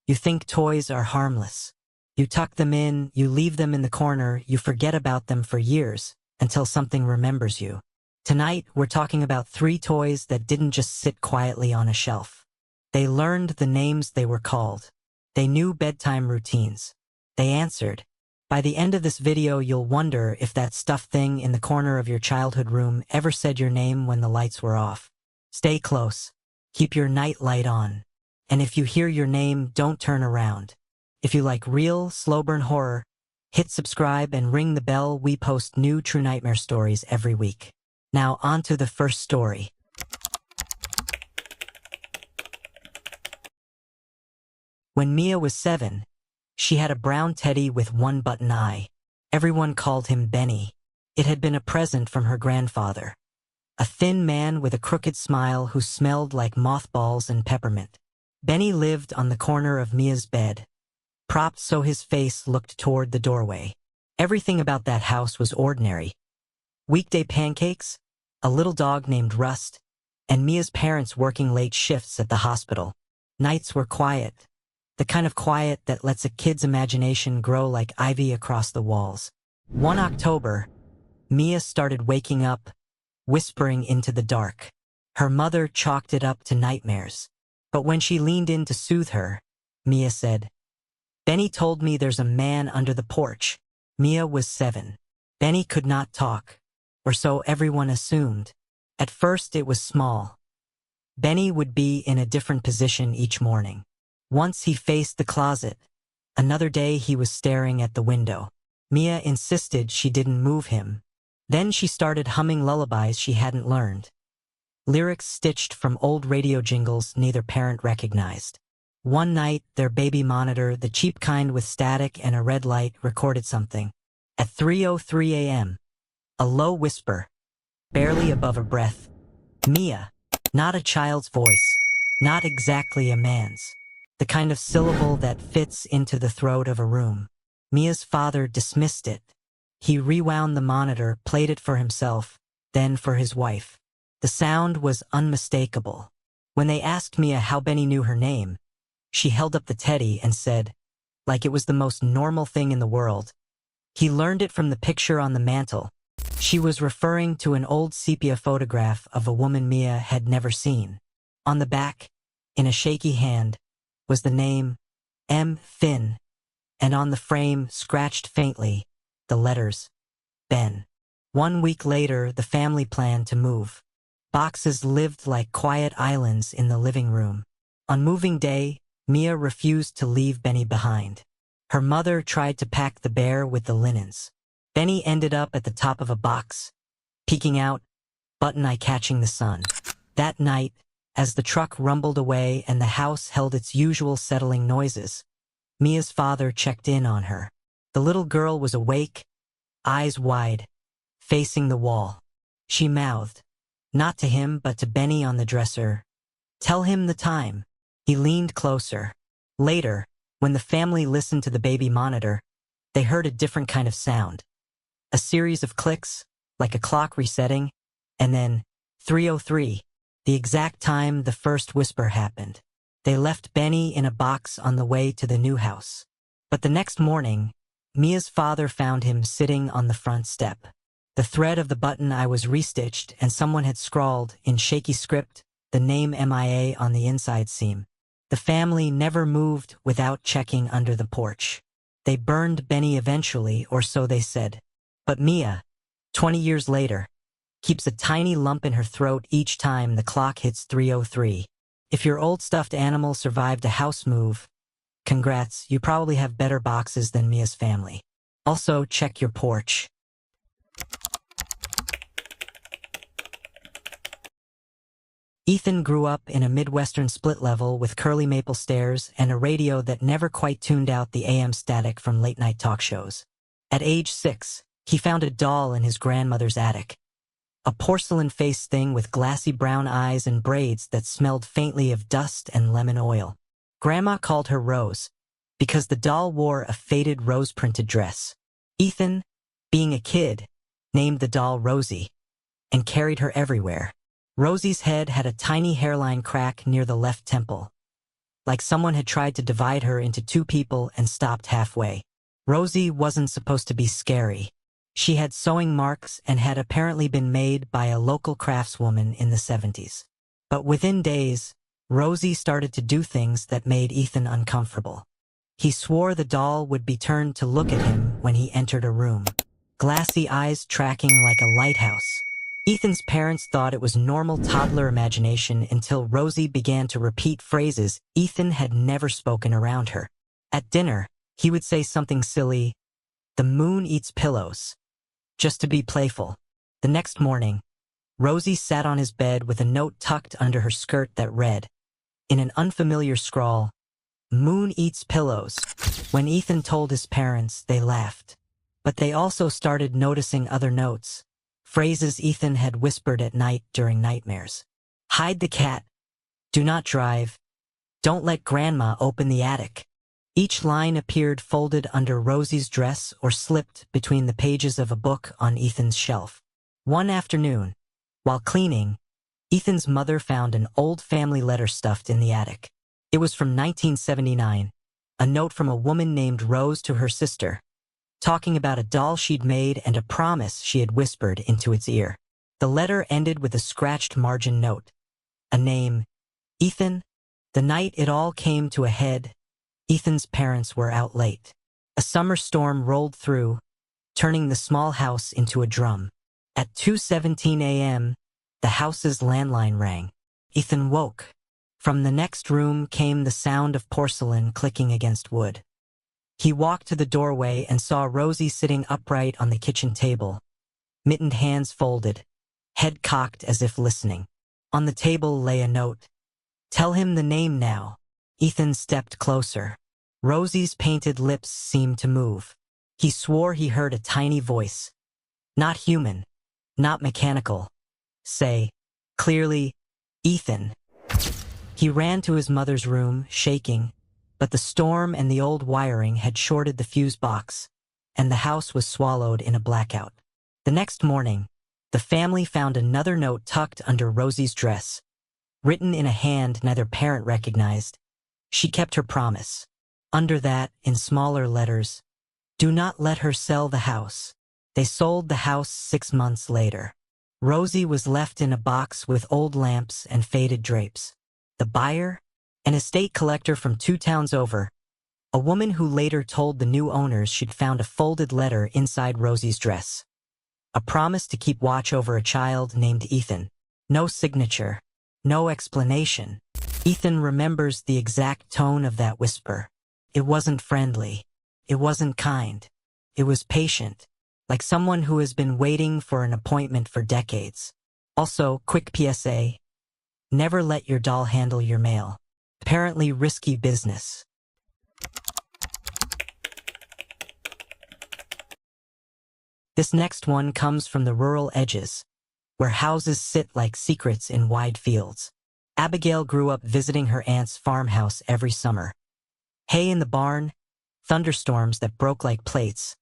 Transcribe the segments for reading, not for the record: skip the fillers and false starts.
You think toys are harmless. You tuck them in, you leave them in the corner, you forget about them for years, until something remembers you. Tonight, we're talking about 3 toys that didn't just sit quietly on a shelf. They learned the names they were called. They knew bedtime routines. They answered. By the end of this video, you'll wonder if that stuffed thing in the corner of your childhood room ever said your name when the lights were off. Stay close. Keep your nightlight on. And if you hear your name, don't turn around. If you like real, slow-burn horror, hit subscribe and ring the bell. We post new true nightmare stories every week. Now on to the first story. When Mia was 7, she had a brown teddy with one button eye. Everyone called him Benny. It had been a present from her grandfather, a thin man with a crooked smile who smelled like mothballs and peppermint. Benny lived on the corner of Mia's bed, propped so his face looked toward the doorway. Everything about that house was ordinary. Weekday pancakes, a little dog named Rust, and Mia's parents working late shifts at the hospital. Nights were quiet, the kind of quiet that lets a kid's imagination grow like ivy across the walls. One October, Mia started waking up, whispering into the dark. Her mother chalked it up to nightmares. But when she leaned in to soothe her, Mia said, "Benny told me there's a man under the porch." Mia was 7. Benny could not talk, or so everyone assumed. At first it was small. Benny would be in a different position each morning. Once he faced the closet. Another day he was staring at the window. Mia insisted she didn't move him. Then she started humming lullabies she hadn't learned. Lyrics stitched from old radio jingles neither parent recognized. One night, their baby monitor, the cheap kind with static and a red light, recorded something. At 3:03 a.m., a low whisper, barely above her breath. Mia, not a child's voice, not exactly a man's. The kind of syllable that fits into the throat of a room. Mia's father dismissed it. He rewound the monitor, played it for himself, then for his wife. The sound was unmistakable. When they asked Mia how Benny knew her name, she held up the teddy and said, like it was the most normal thing in the world, "He learned it from the picture on the mantle." She was referring to an old sepia photograph of a woman Mia had never seen. On the back, in a shaky hand, was the name M. Finn, and on the frame, scratched faintly, the letters Ben. 1 week later, the family planned to move. Boxes lived like quiet islands in the living room. On moving day, Mia refused to leave Benny behind. Her mother tried to pack the bear with the linens. Benny ended up at the top of a box, peeking out, button eye catching the sun. That night, as the truck rumbled away and the house held its usual settling noises, Mia's father checked in on her. The little girl was awake, eyes wide, facing the wall. She mouthed, not to him but to Benny on the dresser, "Tell him the time." He leaned closer. Later, when the family listened to the baby monitor, they heard a different kind of sound. A series of clicks, like a clock resetting, and then 3:03, the exact time the first whisper happened. They left Benny in a box on the way to the new house. But the next morning, Mia's father found him sitting on the front step. The thread of the button eye was restitched and someone had scrawled, in shaky script, the name MIA on the inside seam. The family never moved without checking under the porch. They burned Benny eventually, or so they said. But Mia, 20 years later, keeps a tiny lump in her throat each time the clock hits 3:03. If your old stuffed animal survived a house move, congrats, you probably have better boxes than Mia's family. Also, check your porch. Ethan grew up in a Midwestern split level with curly maple stairs and a radio that never quite tuned out the AM static from late-night talk shows. At age 6, he found a doll in his grandmother's attic. A porcelain-faced thing with glassy brown eyes and braids that smelled faintly of dust and lemon oil. Grandma called her Rose, because the doll wore a faded rose-printed dress. Ethan, being a kid, named the doll Rosie, and carried her everywhere. Rosie's head had a tiny hairline crack near the left temple, like someone had tried to divide her into two people and stopped halfway. Rosie wasn't supposed to be scary. She had sewing marks and had apparently been made by a local craftswoman in the 70s. But within days, Rosie started to do things that made Ethan uncomfortable. He swore the doll would be turned to look at him when he entered a room. Glassy eyes tracking like a lighthouse. Ethan's parents thought it was normal toddler imagination until Rosie began to repeat phrases Ethan had never spoken around her. At dinner, he would say something silly, "The moon eats pillows," just to be playful. The next morning, Rosie sat on his bed with a note tucked under her skirt that read, in an unfamiliar scrawl, "Moon eats pillows." When Ethan told his parents, they laughed. But they also started noticing other notes, phrases Ethan had whispered at night during nightmares. "Hide the cat," "Do not drive," "Don't let grandma open the attic." Each line appeared folded under Rosie's dress or slipped between the pages of a book on Ethan's shelf. One afternoon, while cleaning, Ethan's mother found an old family letter stuffed in the attic. It was from 1979, a note from a woman named Rose to her sister, talking about a doll she'd made and a promise she had whispered into its ear. The letter ended with a scratched margin note. A name, Ethan. The night it all came to a head, Ethan's parents were out late. A summer storm rolled through, turning the small house into a drum. At 2:17 a.m., the house's landline rang. Ethan woke. From the next room came the sound of porcelain clicking against wood. He walked to the doorway and saw Rosie sitting upright on the kitchen table, mittened hands folded, head cocked as if listening. On the table lay a note. "Tell him the name now." Ethan stepped closer. Rosie's painted lips seemed to move. He swore he heard a tiny voice, not human, not mechanical, say, clearly, "Ethan." He ran to his mother's room, shaking, but the storm and the old wiring had shorted the fuse box, and the house was swallowed in a blackout. The next morning, the family found another note tucked under Rosie's dress, written in a hand neither parent recognized. She kept her promise. Under that, in smaller letters, "Do not let her sell the house." They sold the house 6 months later. Rosie was left in a box with old lamps and faded drapes. The buyer? An estate collector from 2 towns over, a woman who later told the new owners she'd found a folded letter inside Rosie's dress. A promise to keep watch over a child named Ethan. No signature, no explanation. Ethan remembers the exact tone of that whisper. It wasn't friendly. It wasn't kind. It was patient, like someone who has been waiting for an appointment for decades. Also, quick PSA, never let your doll handle your mail. Apparently risky business. This next one comes from the rural edges, where houses sit like secrets in wide fields. Abigail grew up visiting her aunt's farmhouse every summer. Hay in the barn, thunderstorms that broke like plates,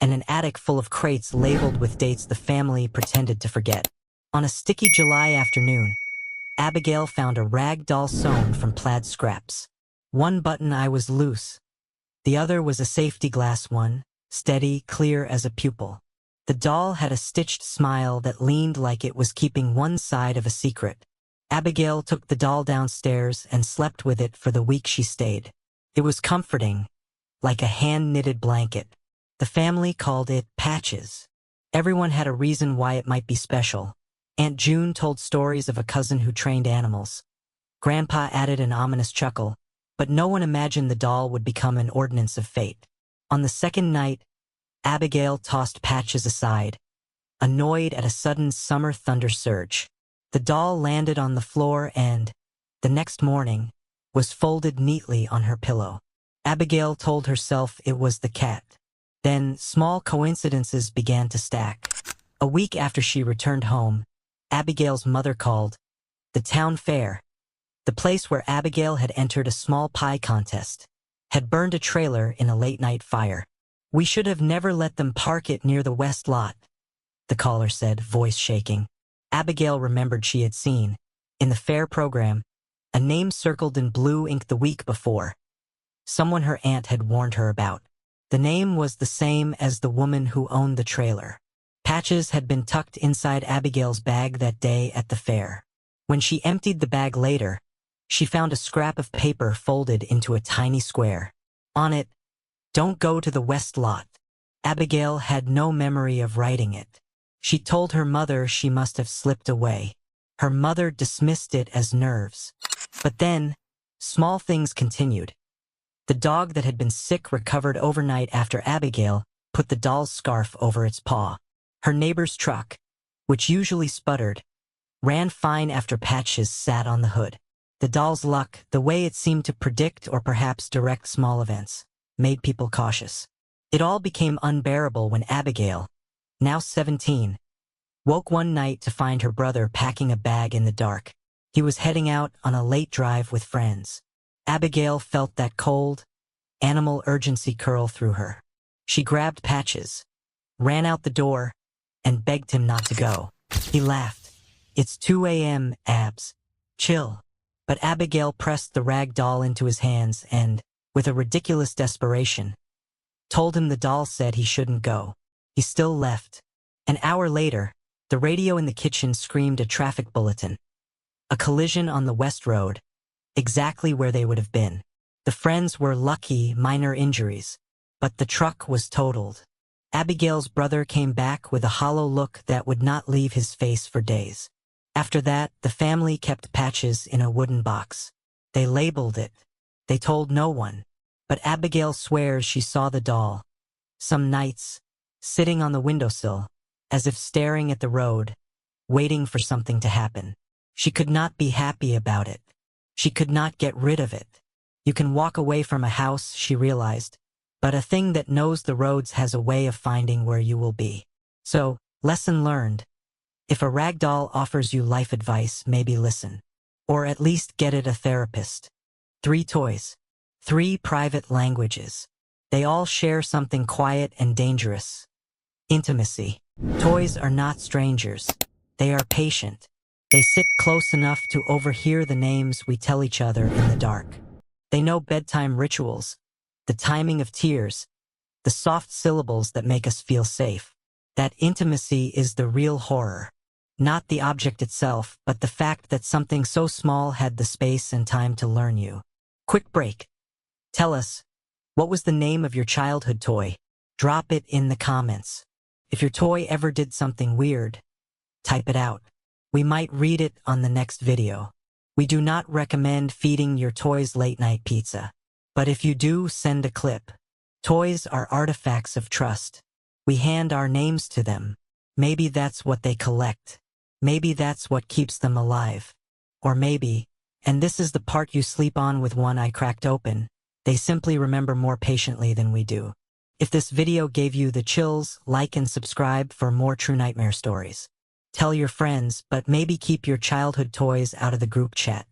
and an attic full of crates labeled with dates the family pretended to forget. On a sticky July afternoon, Abigail found a rag doll sewn from plaid scraps. One button eye was loose. The other was a safety glass one, steady, clear as a pupil. The doll had a stitched smile that leaned like it was keeping one side of a secret. Abigail took the doll downstairs and slept with it for the week she stayed. It was comforting, like a hand-knitted blanket. The family called it Patches. Everyone had a reason why it might be special. Aunt June told stories of a cousin who trained animals. Grandpa added an ominous chuckle, but no one imagined the doll would become an ordinance of fate. On the second night, Abigail tossed Patches aside, annoyed at a sudden summer thunder surge. The doll landed on the floor and, the next morning, was folded neatly on her pillow. Abigail told herself it was the cat. Then, small coincidences began to stack. A week after she returned home, Abigail's mother called. The town fair, the place where Abigail had entered a small pie contest, had burned a trailer in a late-night fire. "We should have never let them park it near the west lot," the caller said, voice shaking. Abigail remembered she had seen, in the fair program, a name circled in blue ink the week before, someone her aunt had warned her about. The name was the same as the woman who owned the trailer. Patches had been tucked inside Abigail's bag that day at the fair. When she emptied the bag later, she found a scrap of paper folded into a tiny square. On it, "Don't go to the west lot." Abigail had no memory of writing it. She told her mother she must have slipped away. Her mother dismissed it as nerves. But then, small things continued. The dog that had been sick recovered overnight after Abigail put the doll's scarf over its paw. Her neighbor's truck, which usually sputtered, ran fine after Patches sat on the hood. The doll's luck, the way it seemed to predict or perhaps direct small events, made people cautious. It all became unbearable when Abigail, now 17, woke one night to find her brother packing a bag in the dark. He was heading out on a late drive with friends. Abigail felt that cold, animal urgency curl through her. She grabbed Patches, ran out the door, and begged him not to go. He laughed. "It's 2 a.m., Abs. Chill." But Abigail pressed the rag doll into his hands and, with a ridiculous desperation, told him the doll said he shouldn't go. He still left. An hour later, the radio in the kitchen screamed a traffic bulletin. A collision on the West Road, exactly where they would have been. The friends were lucky, minor injuries, but the truck was totaled. Abigail's brother came back with a hollow look that would not leave his face for days. After that, the family kept Patches in a wooden box. They labeled it. They told no one. But Abigail swears she saw the doll, some nights, sitting on the windowsill, as if staring at the road, waiting for something to happen. She could not be happy about it. She could not get rid of it. You can walk away from a house, she realized, but a thing that knows the roads has a way of finding where you will be. So, lesson learned. If a rag doll offers you life advice, maybe listen. Or at least get it a therapist. 3 toys. 3 private languages. They all share something quiet and dangerous. Intimacy. Toys are not strangers. They are patient. They sit close enough to overhear the names we tell each other in the dark. They know bedtime rituals, the timing of tears, the soft syllables that make us feel safe. That intimacy is the real horror. Not the object itself, but the fact that something so small had the space and time to learn you. Quick break. Tell us, what was the name of your childhood toy? Drop it in the comments. If your toy ever did something weird, type it out. We might read it on the next video. We do not recommend feeding your toys late-night pizza. But if you do, send a clip. Toys are artifacts of trust. We hand our names to them. Maybe that's what they collect. Maybe that's what keeps them alive. Or maybe, and this is the part you sleep on with one eye cracked open, they simply remember more patiently than we do. If this video gave you the chills, like and subscribe for more true nightmare stories. Tell your friends, but maybe keep your childhood toys out of the group chat.